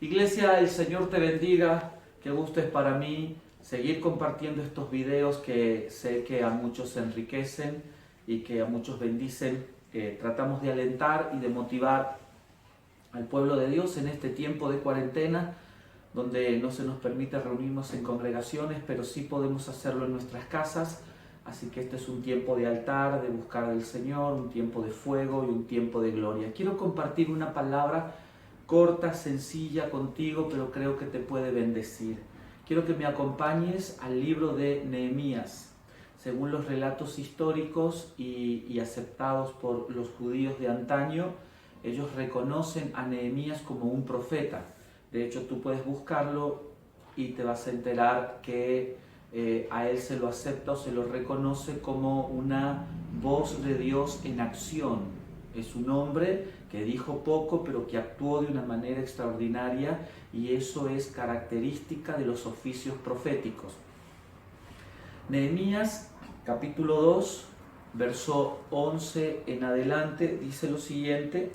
Iglesia, el Señor te bendiga. Qué gusto es para mí seguir compartiendo estos videos que sé que a muchos enriquecen y que a muchos bendicen. Tratamos de alentar y de motivar al pueblo de Dios en este tiempo de cuarentena, donde no se nos permite reunirnos en congregaciones, pero sí podemos hacerlo en nuestras casas. Así que este es un tiempo de altar, de buscar al Señor, un tiempo de fuego y un tiempo de gloria. Quiero compartir una palabra corta, sencilla contigo, pero creo que te puede bendecir. Quiero que me acompañes al libro de Nehemías. Según los relatos históricos y aceptados por los judíos de antaño, ellos reconocen a Nehemías como un profeta. De hecho, tú puedes buscarlo y te vas a enterar que a él se lo acepta o se lo reconoce como una voz de Dios en acción. Es un hombre que dijo poco, pero que actuó de una manera extraordinaria, y eso es característica de los oficios proféticos. Nehemías, capítulo 2, verso 11 en adelante, dice lo siguiente: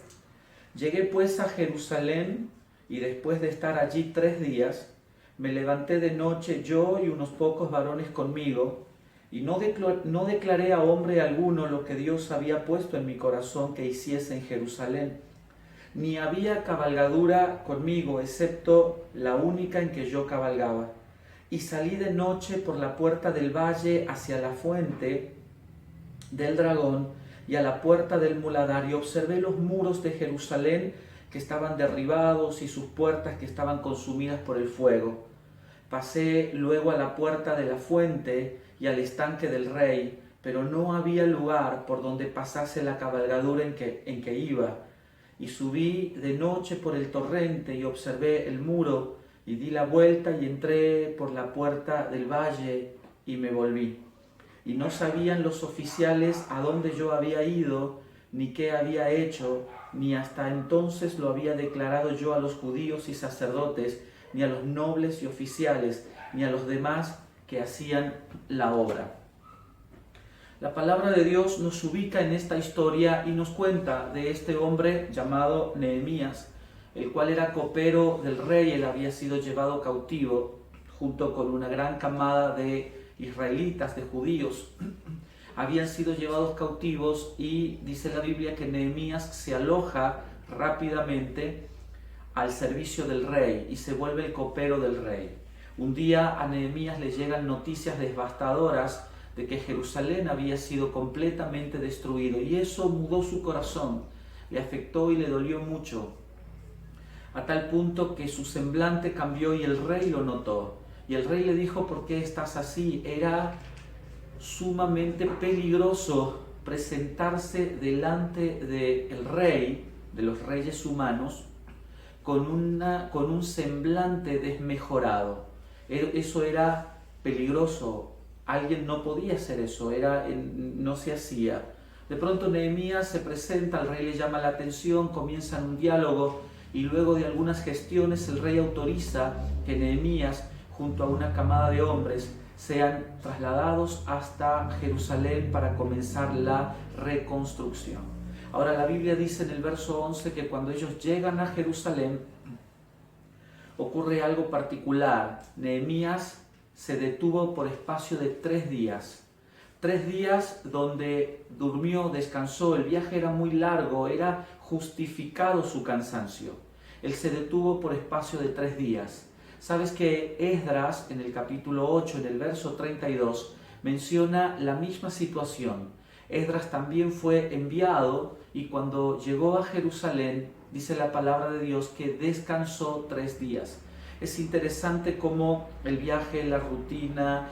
Llegué pues a Jerusalén, y después de estar allí 3 días, me levanté de noche yo y unos pocos varones conmigo, y no declaré a hombre alguno lo que Dios había puesto en mi corazón que hiciese en Jerusalén. Ni había cabalgadura conmigo, excepto la única en que yo cabalgaba. Y salí de noche por la puerta del valle hacia la fuente del dragón y a la puerta del muladar, y observé los muros de Jerusalén que estaban derribados y sus puertas que estaban consumidas por el fuego. Pasé luego a la puerta de la fuente y al estanque del rey, pero no había lugar por donde pasase la cabalgadura en que iba. Y subí de noche por el torrente y observé el muro, y di la vuelta y entré por la puerta del valle y me volví. Y no sabían los oficiales a dónde yo había ido, ni qué había hecho, ni hasta entonces lo había declarado yo a los judíos y sacerdotes, ni a los nobles y oficiales, ni a los demás que hacían la obra. La palabra de Dios nos ubica en esta historia y nos cuenta de este hombre llamado Nehemías, el cual era copero del rey. Él había sido llevado cautivo junto con una gran camada de israelitas, de judíos. Habían sido llevados cautivos, y dice la Biblia que Nehemías se aloja rápidamente al servicio del rey y se vuelve el copero del rey. Un día a Nehemías le llegan noticias devastadoras de que Jerusalén había sido completamente destruido, y eso mudó su corazón, le afectó y le dolió mucho, a tal punto que su semblante cambió y el rey lo notó. Y el rey le dijo: ¿por qué estás así? Era sumamente peligroso presentarse delante del rey, de los reyes humanos, con un semblante desmejorado. Eso era peligroso. Alguien no podía hacer eso, no se hacía. De pronto Nehemías se presenta, el rey le llama la atención, comienzan un diálogo, y luego de algunas gestiones el rey autoriza que Nehemías, junto a una camada de hombres, sean trasladados hasta Jerusalén para comenzar la reconstrucción. Ahora, la Biblia dice en el verso 11 que cuando ellos llegan a Jerusalén ocurre algo particular. Nehemías se detuvo por espacio de 3 días. 3 días donde durmió, descansó. El viaje era muy largo, era justificado su cansancio. Él se detuvo por espacio de 3 días. Sabes que Esdras, en el capítulo 8, en el verso 32, menciona la misma situación. Esdras también fue enviado, y cuando llegó a Jerusalén, dice la palabra de Dios que descansó 3 días. Es interesante cómo el viaje, la rutina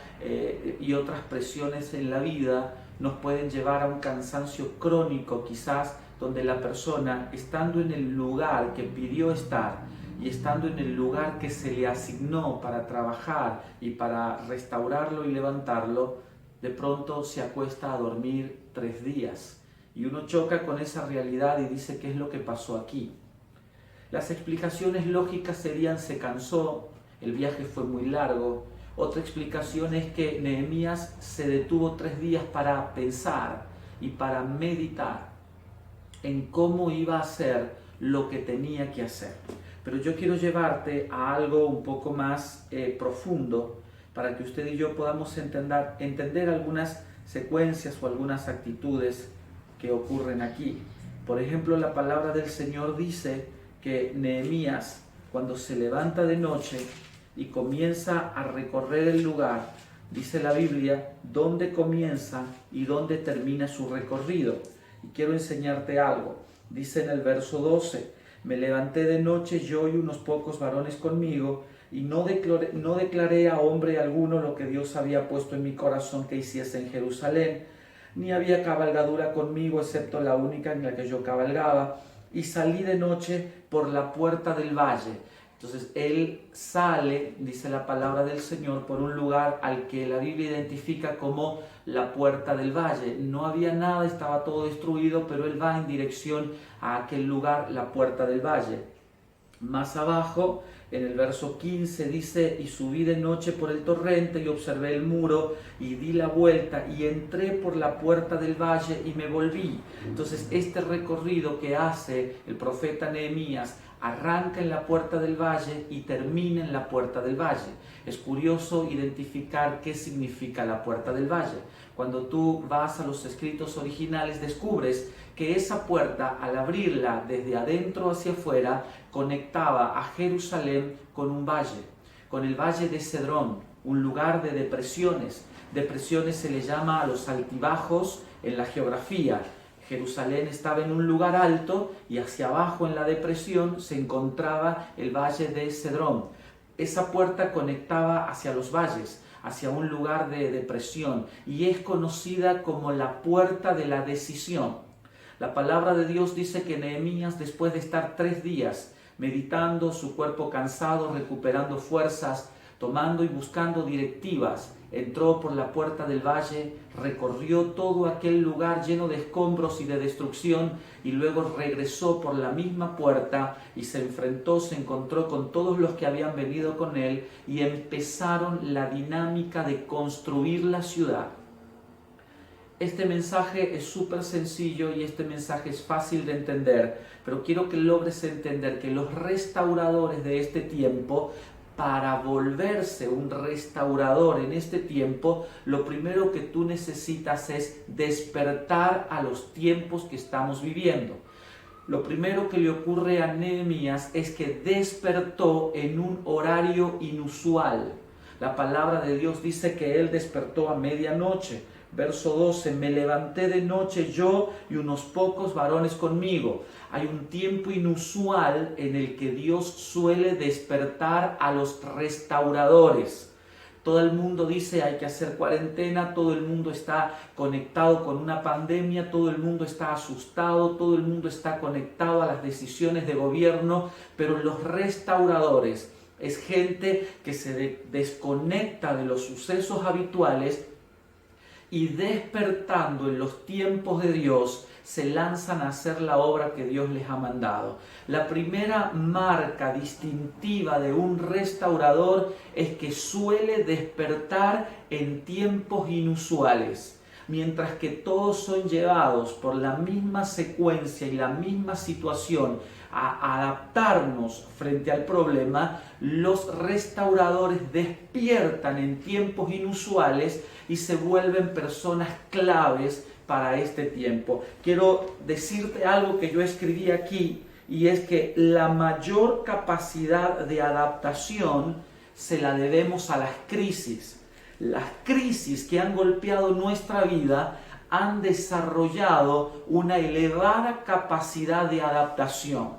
y otras presiones en la vida nos pueden llevar a un cansancio crónico, quizás, donde la persona, estando en el lugar que pidió estar y estando en el lugar que se le asignó para trabajar y para restaurarlo y levantarlo, de pronto se acuesta a dormir 3 días. Y uno choca con esa realidad y dice: ¿qué es lo que pasó aquí? Las explicaciones lógicas serían: se cansó, el viaje fue muy largo. Otra explicación es que Nehemías se detuvo 3 días para pensar y para meditar en cómo iba a hacer lo que tenía que hacer. pero yo quiero llevarte a algo un poco más profundo para que usted y yo podamos entender algunas secuencias o algunas actitudes que ocurren aquí. Por ejemplo, la palabra del Señor dice que Nehemías, cuando se levanta de noche y comienza a recorrer el lugar, dice la Biblia, dónde comienza y dónde termina su recorrido. Y quiero enseñarte algo. Dice en el verso 12, me levanté de noche yo y unos pocos varones conmigo, y no declaré a hombre alguno lo que Dios había puesto en mi corazón que hiciese en Jerusalén, ni había cabalgadura conmigo, excepto la única en la que yo cabalgaba, y salí de noche por la puerta del valle. Entonces él sale, dice la palabra del Señor, por un lugar al que la Biblia identifica como la puerta del valle. No había nada, estaba todo destruido, pero él va en dirección a aquel lugar, la puerta del valle. Más abajo, en el verso 15 dice, y subí de noche por el torrente y observé el muro y di la vuelta y entré por la puerta del valle y me volví. Entonces este recorrido que hace el profeta Nehemías arranca en la puerta del valle y termina en la puerta del valle. Es curioso identificar qué significa la puerta del valle. Cuando tú vas a los escritos originales descubres que esa puerta, al abrirla desde adentro hacia afuera, conectaba a Jerusalén con un valle, con el valle de Cedrón, un lugar de depresiones. Depresiones se le llama a los altibajos en la geografía. Jerusalén estaba en un lugar alto y hacia abajo en la depresión se encontraba el valle de Cedrón. Esa puerta conectaba hacia los valles, hacia un lugar de depresión, y es conocida como la puerta de la decisión. La palabra de Dios dice que Nehemías, después de estar 3 días meditando, su cuerpo cansado, recuperando fuerzas, tomando y buscando directivas, entró por la puerta del valle, recorrió todo aquel lugar lleno de escombros y de destrucción, y luego regresó por la misma puerta y se encontró con todos los que habían venido con él, y empezaron la dinámica de construir la ciudad. Este mensaje es súper sencillo y este mensaje es fácil de entender, pero quiero que logres entender que los restauradores de este tiempo, para volverse un restaurador en este tiempo, lo primero que tú necesitas es despertar a los tiempos que estamos viviendo. Lo primero que le ocurre a Nehemías es que despertó en un horario inusual. La palabra de Dios dice que él despertó a medianoche. Verso 12, me levanté de noche yo y unos pocos varones conmigo. Hay un tiempo inusual en el que Dios suele despertar a los restauradores. Todo el mundo dice hay que hacer cuarentena, todo el mundo está conectado con una pandemia, todo el mundo está asustado, todo el mundo está conectado a las decisiones de gobierno, pero los restauradores es gente que se desconecta de los sucesos habituales y despertando en los tiempos de Dios se lanzan a hacer la obra que Dios les ha mandado. La primera marca distintiva de un restaurador es que suele despertar en tiempos inusuales. Mientras que todos son llevados por la misma secuencia y la misma situación a adaptarnos frente al problema, los restauradores despiertan en tiempos inusuales y se vuelven personas claves para este tiempo. Quiero decirte algo que yo escribí aquí, y es que la mayor capacidad de adaptación se la debemos a las crisis. Las crisis que han golpeado nuestra vida han desarrollado una elevada capacidad de adaptación.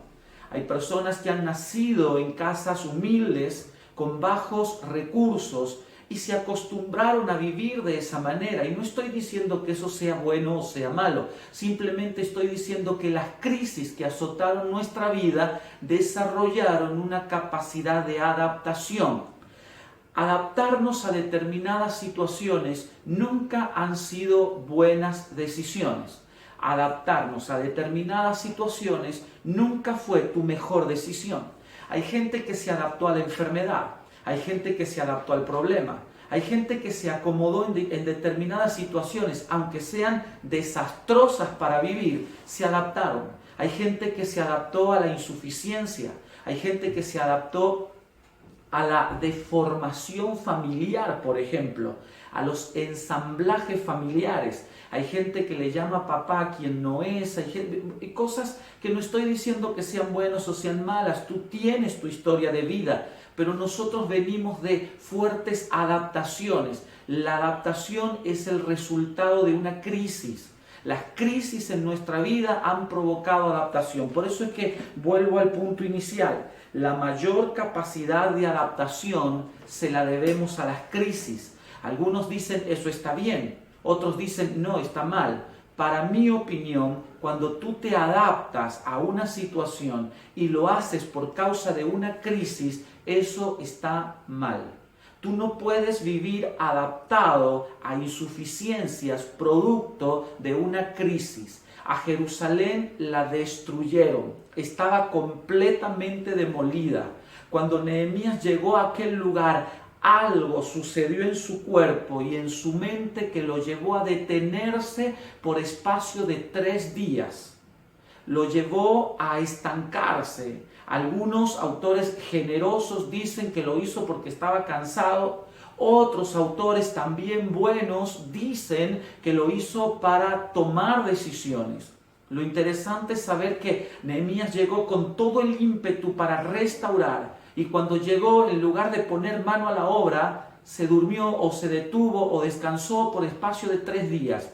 Hay personas que han nacido en casas humildes, con bajos recursos, y se acostumbraron a vivir de esa manera. Y no estoy diciendo que eso sea bueno o sea malo, simplemente estoy diciendo que las crisis que azotaron nuestra vida desarrollaron una capacidad de adaptación. Adaptarnos a determinadas situaciones nunca han sido buenas decisiones. Adaptarnos a determinadas situaciones nunca fue tu mejor decisión. Hay gente que se adaptó a la enfermedad, hay gente que se adaptó al problema, hay gente que se acomodó en determinadas situaciones, aunque sean desastrosas para vivir, se adaptaron. Hay gente que se adaptó a la insuficiencia, Hay gente que se adaptó a la deformación familiar, por ejemplo, a los ensamblajes familiares. Hay gente que le llama papá a quien no es, hay cosas que no estoy diciendo que sean buenas o sean malas, tú tienes tu historia de vida, pero nosotros venimos de fuertes adaptaciones. La adaptación es el resultado de una crisis. Las crisis en nuestra vida han provocado adaptación. Por eso es que vuelvo al punto inicial. La mayor capacidad de adaptación se la debemos a las crisis. Algunos dicen eso está bien, otros dicen no, está mal. Para mi opinión, cuando tú te adaptas a una situación y lo haces por causa de una crisis, eso está mal. Tú no puedes vivir adaptado a insuficiencias producto de una crisis. A Jerusalén la destruyeron, estaba completamente demolida. Cuando Nehemías llegó a aquel lugar, algo sucedió en su cuerpo y en su mente que lo llevó a detenerse por espacio de 3 días. Lo llevó a estancarse. Algunos autores generosos dicen que lo hizo porque estaba cansado. Otros autores también buenos dicen que lo hizo para tomar decisiones. Lo interesante es saber que Nehemías llegó con todo el ímpetu para restaurar, y cuando llegó, en lugar de poner mano a la obra, se durmió o se detuvo o descansó por espacio de 3 días.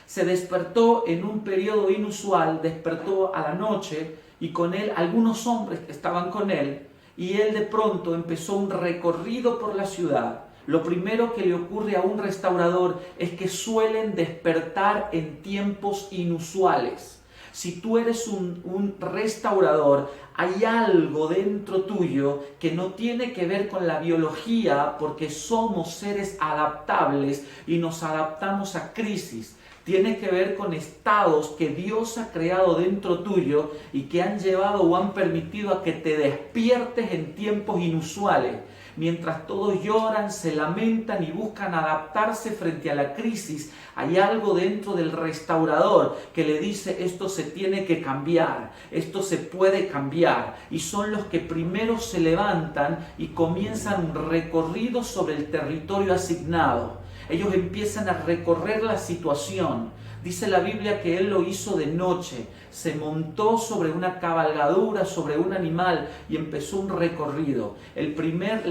Se despertó en un periodo inusual, despertó a la noche y con él algunos hombres que estaban con él, y él de pronto empezó un recorrido por la ciudad. Lo primero que le ocurre a un restaurador es que suelen despertar en tiempos inusuales. Si tú eres un restaurador, hay algo dentro tuyo que no tiene que ver con la biología, porque somos seres adaptables y nos adaptamos a crisis. Tiene que ver con estados que Dios ha creado dentro tuyo y que han llevado o han permitido a que te despiertes en tiempos inusuales. Mientras todos lloran, se lamentan y buscan adaptarse frente a la crisis, hay algo dentro del restaurador que le dice: esto se tiene que cambiar, esto se puede cambiar. Y son los que primero se levantan y comienzan un recorrido sobre el territorio asignado. Ellos empiezan a recorrer la situación. Dice la Biblia que él lo hizo de noche, se montó sobre una cabalgadura, sobre un animal y empezó un recorrido. El primer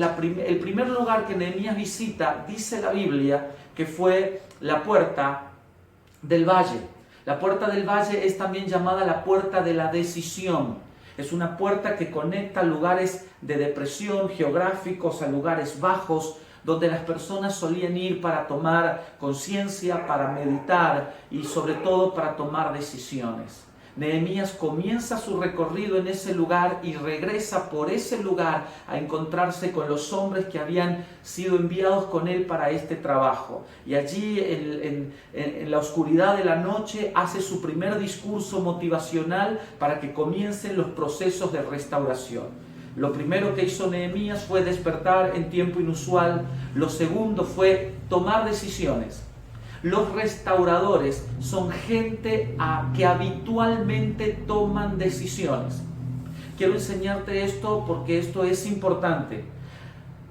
lugar que Nehemías visita, dice la Biblia, que fue la puerta del valle. La puerta del valle es también llamada la puerta de la decisión. Es una puerta que conecta lugares de depresión geográficos a lugares bajos, donde las personas solían ir para tomar conciencia, para meditar y sobre todo para tomar decisiones. Nehemías comienza su recorrido en ese lugar y regresa por ese lugar a encontrarse con los hombres que habían sido enviados con él para este trabajo. Y allí en la oscuridad de la noche hace su primer discurso motivacional para que comiencen los procesos de restauración. Lo primero que hizo Nehemías fue despertar en tiempo inusual. Lo segundo fue tomar decisiones. Los restauradores son gente que habitualmente toman decisiones. Quiero enseñarte esto porque esto es importante.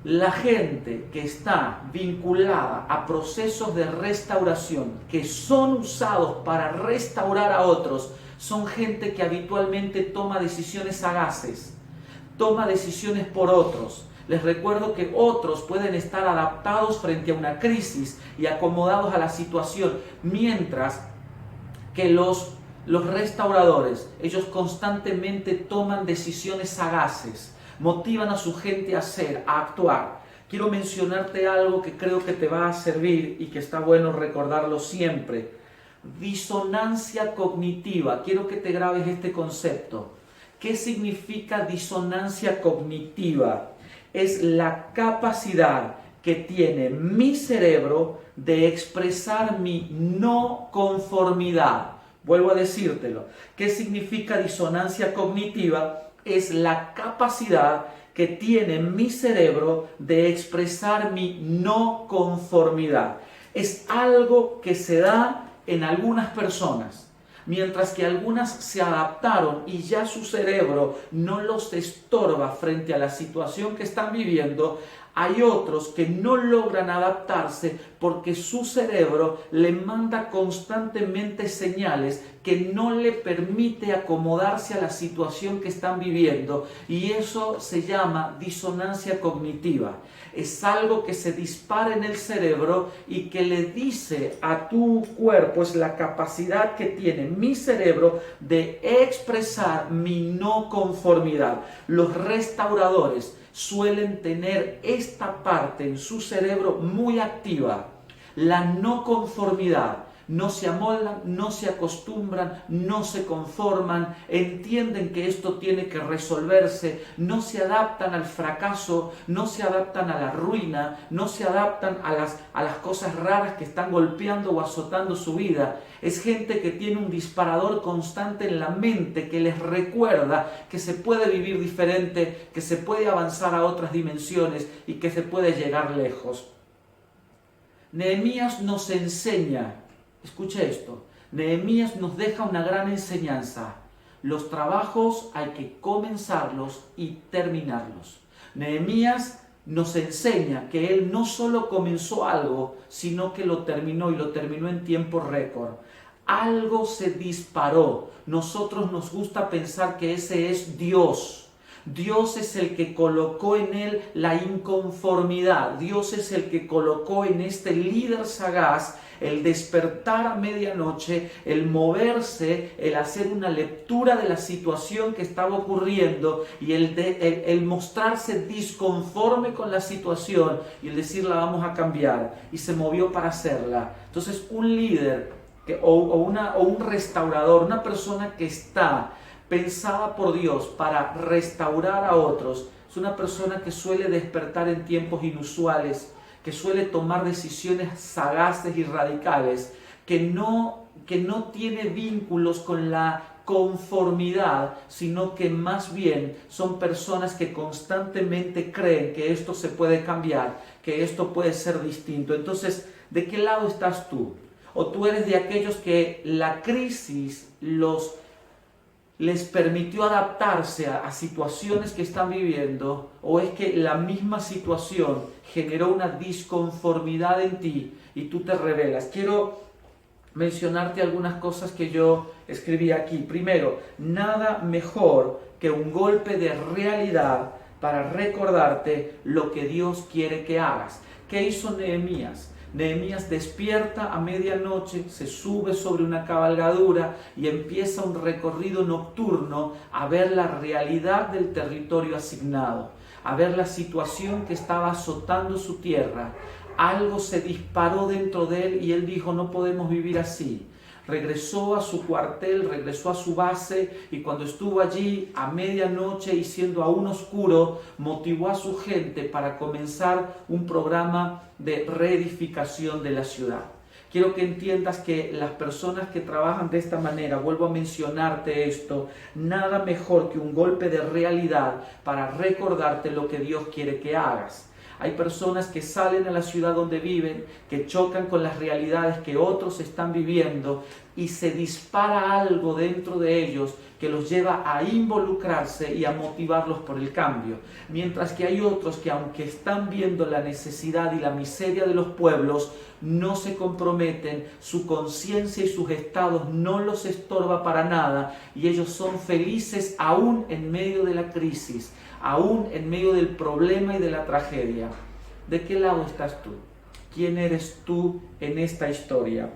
La gente que está vinculada a procesos de restauración que son usados para restaurar a otros son gente que habitualmente toma decisiones sagaces. Toma decisiones por otros. Les recuerdo que otros pueden estar adaptados frente a una crisis y acomodados a la situación, mientras que los restauradores, ellos constantemente toman decisiones sagaces, motivan a su gente a hacer, a actuar. Quiero mencionarte algo que creo que te va a servir y que está bueno recordarlo siempre. Disonancia cognitiva. Quiero que te grabes este concepto. ¿Qué significa disonancia cognitiva? Es la capacidad que tiene mi cerebro de expresar mi no conformidad. Vuelvo a decírtelo. ¿Qué significa disonancia cognitiva? Es la capacidad que tiene mi cerebro de expresar mi no conformidad. Es algo que se da en algunas personas. Mientras que algunas se adaptaron y ya su cerebro no los estorba frente a la situación que están viviendo, hay otros que no logran adaptarse porque su cerebro le manda constantemente señales que no le permite acomodarse a la situación que están viviendo, y eso se llama disonancia cognitiva. Es algo que se dispara en el cerebro y que le dice a tu cuerpo, es la capacidad que tiene mi cerebro de expresar mi no conformidad. Los restauradores suelen tener esta parte en su cerebro muy activa, la no conformidad. No se amoldan, no se acostumbran, no se conforman, entienden que esto tiene que resolverse, no se adaptan al fracaso, no se adaptan a la ruina, no se adaptan a las cosas raras que están golpeando o azotando su vida. Es gente que tiene un disparador constante en la mente que les recuerda que se puede vivir diferente, que se puede avanzar a otras dimensiones y que se puede llegar lejos. Nehemías nos enseña, escuche esto, Nehemías nos deja una gran enseñanza. Los trabajos hay que comenzarlos y terminarlos. Nehemías nos enseña que él no solo comenzó algo, sino que lo terminó, y lo terminó en tiempo récord. Algo se disparó. Nosotros nos gusta pensar que ese es Dios. Dios es el que colocó en él la inconformidad. Dios es el que colocó en este líder sagaz el despertar a medianoche, el moverse, el hacer una lectura de la situación que estaba ocurriendo y el mostrarse disconforme con la situación y el decir la vamos a cambiar, y se movió para hacerla. Entonces un líder o un restaurador, una persona que está pensada por Dios para restaurar a otros, es una persona que suele despertar en tiempos inusuales, que suele tomar decisiones sagaces y radicales, que no tiene vínculos con la conformidad, sino que más bien son personas que constantemente creen que esto se puede cambiar, que esto puede ser distinto. Entonces, ¿de qué lado estás tú? ¿O tú eres de aquellos que la crisis les permitió adaptarse a situaciones que están viviendo, o es que la misma situación generó una disconformidad en ti y tú te rebelas? Quiero mencionarte algunas cosas que yo escribí aquí. Primero, nada mejor que un golpe de realidad para recordarte lo que Dios quiere que hagas. ¿Qué hizo Nehemías? Nehemías despierta a medianoche, se sube sobre una cabalgadura y empieza un recorrido nocturno a ver la realidad del territorio asignado, a ver la situación que estaba azotando su tierra. Algo se disparó dentro de él y él dijo: no podemos vivir así. Regresó a su cuartel, regresó a su base, y cuando estuvo allí a medianoche y siendo aún oscuro, motivó a su gente para comenzar un programa de reedificación de la ciudad. Quiero que entiendas que las personas que trabajan de esta manera, vuelvo a mencionarte esto, nada mejor que un golpe de realidad para recordarte lo que Dios quiere que hagas. Hay personas que salen a la ciudad donde viven, que chocan con las realidades que otros están viviendo, y se dispara algo dentro de ellos que los lleva a involucrarse y a motivarlos por el cambio. Mientras que hay otros que, aunque están viendo la necesidad y la miseria de los pueblos, no se comprometen, su conciencia y sus estados no los estorba para nada, y ellos son felices aún en medio de la crisis, aún en medio del problema y de la tragedia. ¿De qué lado estás tú? ¿Quién eres tú en esta historia?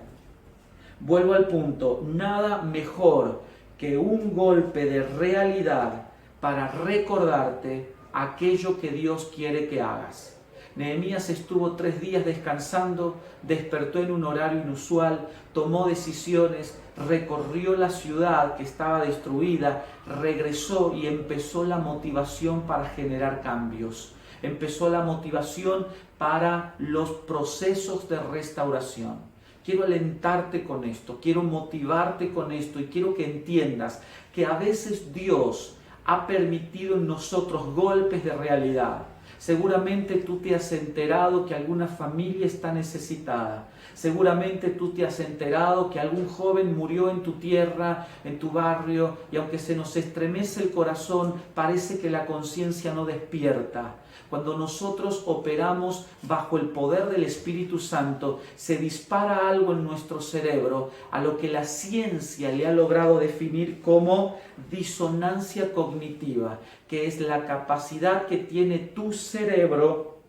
Vuelvo al punto, nada mejor que un golpe de realidad para recordarte aquello que Dios quiere que hagas. Nehemías estuvo 3 días descansando, despertó en un horario inusual, tomó decisiones, recorrió la ciudad que estaba destruida, regresó y empezó la motivación para generar cambios. Empezó la motivación para los procesos de restauración. Quiero alentarte con esto, quiero motivarte con esto, y quiero que entiendas que a veces Dios ha permitido en nosotros golpes de realidad. Seguramente tú te has enterado que alguna familia está necesitada. Seguramente tú te has enterado que algún joven murió en tu tierra, en tu barrio, y aunque se nos estremece el corazón, parece que la conciencia no despierta. Cuando nosotros operamos bajo el poder del Espíritu Santo, se dispara algo en nuestro cerebro, a lo que la ciencia le ha logrado definir como disonancia cognitiva, que es la capacidad que tiene tu cerebro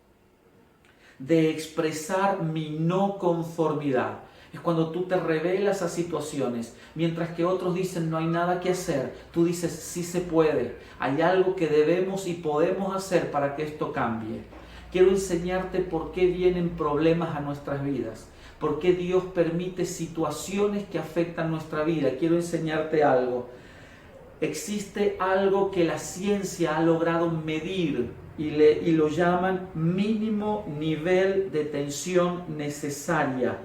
de expresar mi no conformidad. Es cuando tú te rebelas a situaciones, mientras que otros dicen no hay nada que hacer, tú dices sí se puede, hay algo que debemos y podemos hacer para que esto cambie. Quiero enseñarte por qué vienen problemas a nuestras vidas, por qué Dios permite situaciones que afectan nuestra vida. Quiero enseñarte algo. Existe algo que la ciencia ha logrado medir y lo llaman mínimo nivel de tensión necesaria.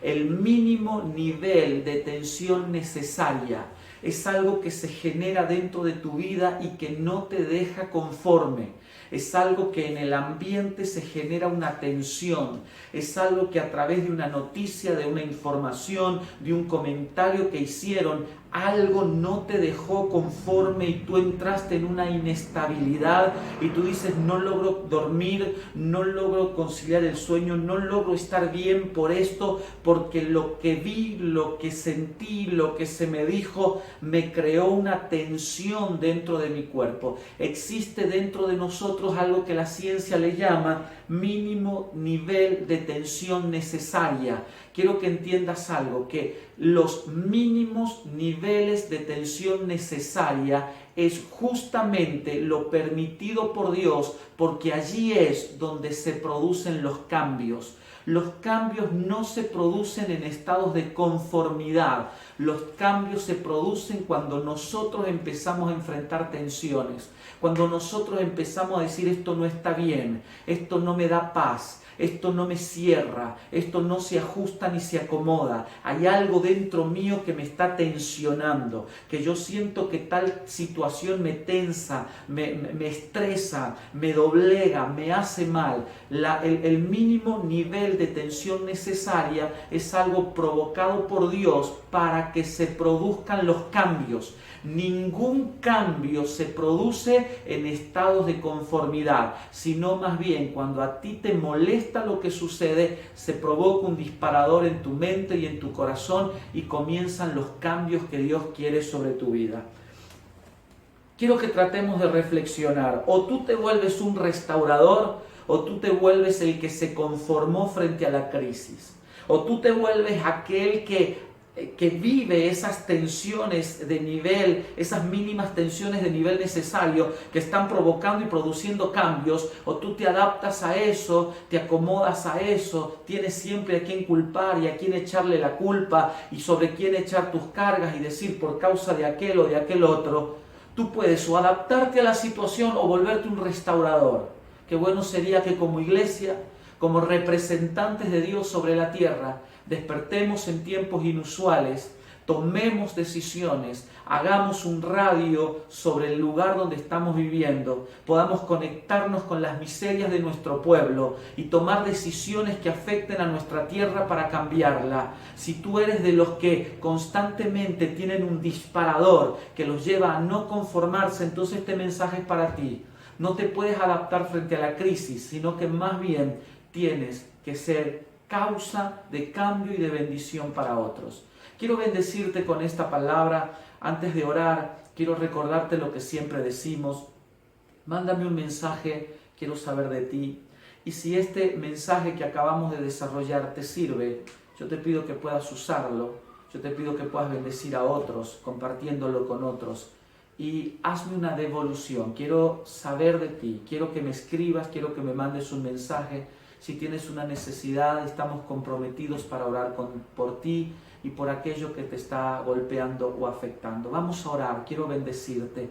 El mínimo nivel de tensión necesaria es algo que se genera dentro de tu vida y que no te deja conforme. Es algo que en el ambiente se genera una tensión. Es algo que a través de una noticia, de una información, de un comentario que hicieron, algo no te dejó conforme y tú entraste en una inestabilidad y tú dices no logro dormir, no logro conciliar el sueño, no logro estar bien por esto, porque lo que vi, lo que sentí, lo que se me dijo, me creó una tensión dentro de mi cuerpo. Existe dentro de nosotros algo que la ciencia le llama mínimo nivel de tensión necesaria. Quiero que entiendas algo, que los mínimos niveles de tensión necesaria es justamente lo permitido por Dios, porque allí es donde se producen los cambios. Los cambios no se producen en estados de conformidad. Los cambios se producen cuando nosotros empezamos a enfrentar tensiones, cuando nosotros empezamos a decir esto no está bien, esto no me da paz, esto no me cierra, esto no se ajusta ni se acomoda. Hay algo dentro mío que me está tensionando, que yo siento que tal situación me tensa, me estresa, me doblega, me hace mal. El mínimo nivel de tensión necesaria es algo provocado por Dios para que se produzcan los cambios. Ningún cambio se produce en estados de conformidad, sino más bien cuando a ti te molesta lo que sucede, se provoca un disparador en tu mente y en tu corazón y comienzan los cambios que Dios quiere sobre tu vida. Quiero que tratemos de reflexionar. O tú te vuelves un restaurador o tú te vuelves el que se conformó frente a la crisis. O tú te vuelves aquel que vive esas tensiones de nivel, esas mínimas tensiones de nivel necesario que están provocando y produciendo cambios, o tú te adaptas a eso, te acomodas a eso, tienes siempre a quién culpar y a quién echarle la culpa y sobre quién echar tus cargas y decir por causa de aquel o de aquel otro. Tú puedes o adaptarte a la situación o volverte un restaurador. Qué bueno sería que como iglesia, como representantes de Dios sobre la tierra, despertemos en tiempos inusuales, tomemos decisiones, hagamos un radio sobre el lugar donde estamos viviendo, podamos conectarnos con las miserias de nuestro pueblo y tomar decisiones que afecten a nuestra tierra para cambiarla. Si tú eres de los que constantemente tienen un disparador que los lleva a no conformarse, entonces este mensaje es para ti. No te puedes adaptar frente a la crisis, sino que más bien tienes que ser causa de cambio y de bendición para otros. Quiero bendecirte con esta palabra. Antes de orar, quiero recordarte lo que siempre decimos. Mándame un mensaje, quiero saber de ti. Y si este mensaje que acabamos de desarrollar te sirve, yo te pido que puedas usarlo. Yo te pido que puedas bendecir a otros, compartiéndolo con otros. Y hazme una devolución. Quiero saber de ti. Quiero que me escribas, quiero que me mandes un mensaje. Si tienes una necesidad, estamos comprometidos para orar por ti y por aquello que te está golpeando o afectando. Vamos a orar, quiero bendecirte.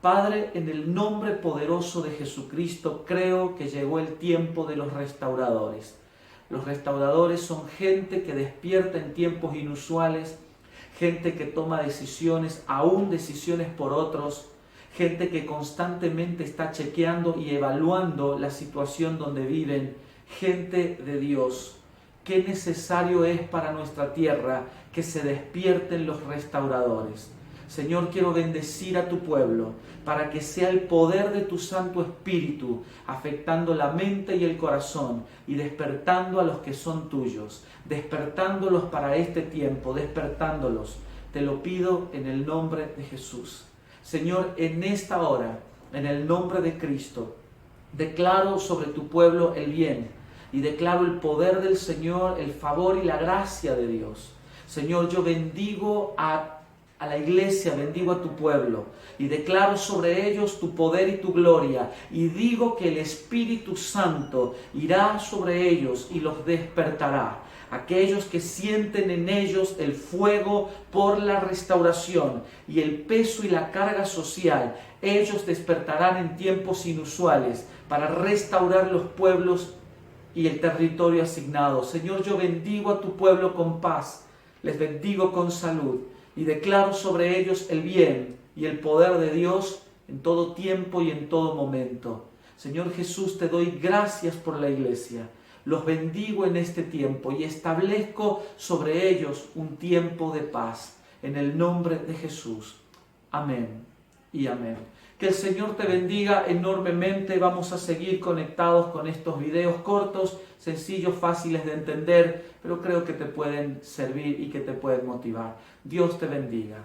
Padre, en el nombre poderoso de Jesucristo, creo que llegó el tiempo de los restauradores. Los restauradores son gente que despierta en tiempos inusuales, gente que toma decisiones, aún decisiones por otros, gente que constantemente está chequeando y evaluando la situación donde viven, gente de Dios. Qué necesario es para nuestra tierra que se despierten los restauradores. Señor, quiero bendecir a tu pueblo para que sea el poder de tu Santo Espíritu afectando la mente y el corazón y despertando a los que son tuyos, despertándolos para este tiempo, despertándolos. Te lo pido en el nombre de Jesús. Señor, en esta hora, en el nombre de Cristo, declaro sobre tu pueblo el bien y declaro el poder del Señor, el favor y la gracia de Dios. Señor, yo bendigo a la iglesia, bendigo a tu pueblo y declaro sobre ellos tu poder y tu gloria y digo que el Espíritu Santo irá sobre ellos y los despertará. Aquellos que sienten en ellos el fuego por la restauración y el peso y la carga social, ellos despertarán en tiempos inusuales para restaurar los pueblos y el territorio asignado. Señor, yo bendigo a tu pueblo con paz, les bendigo con salud y declaro sobre ellos el bien y el poder de Dios en todo tiempo y en todo momento. Señor Jesús, te doy gracias por la iglesia. Los bendigo en este tiempo y establezco sobre ellos un tiempo de paz. En el nombre de Jesús. Amén y amén. Que el Señor te bendiga enormemente. Vamos a seguir conectados con estos videos cortos, sencillos, fáciles de entender, pero creo que te pueden servir y que te pueden motivar. Dios te bendiga.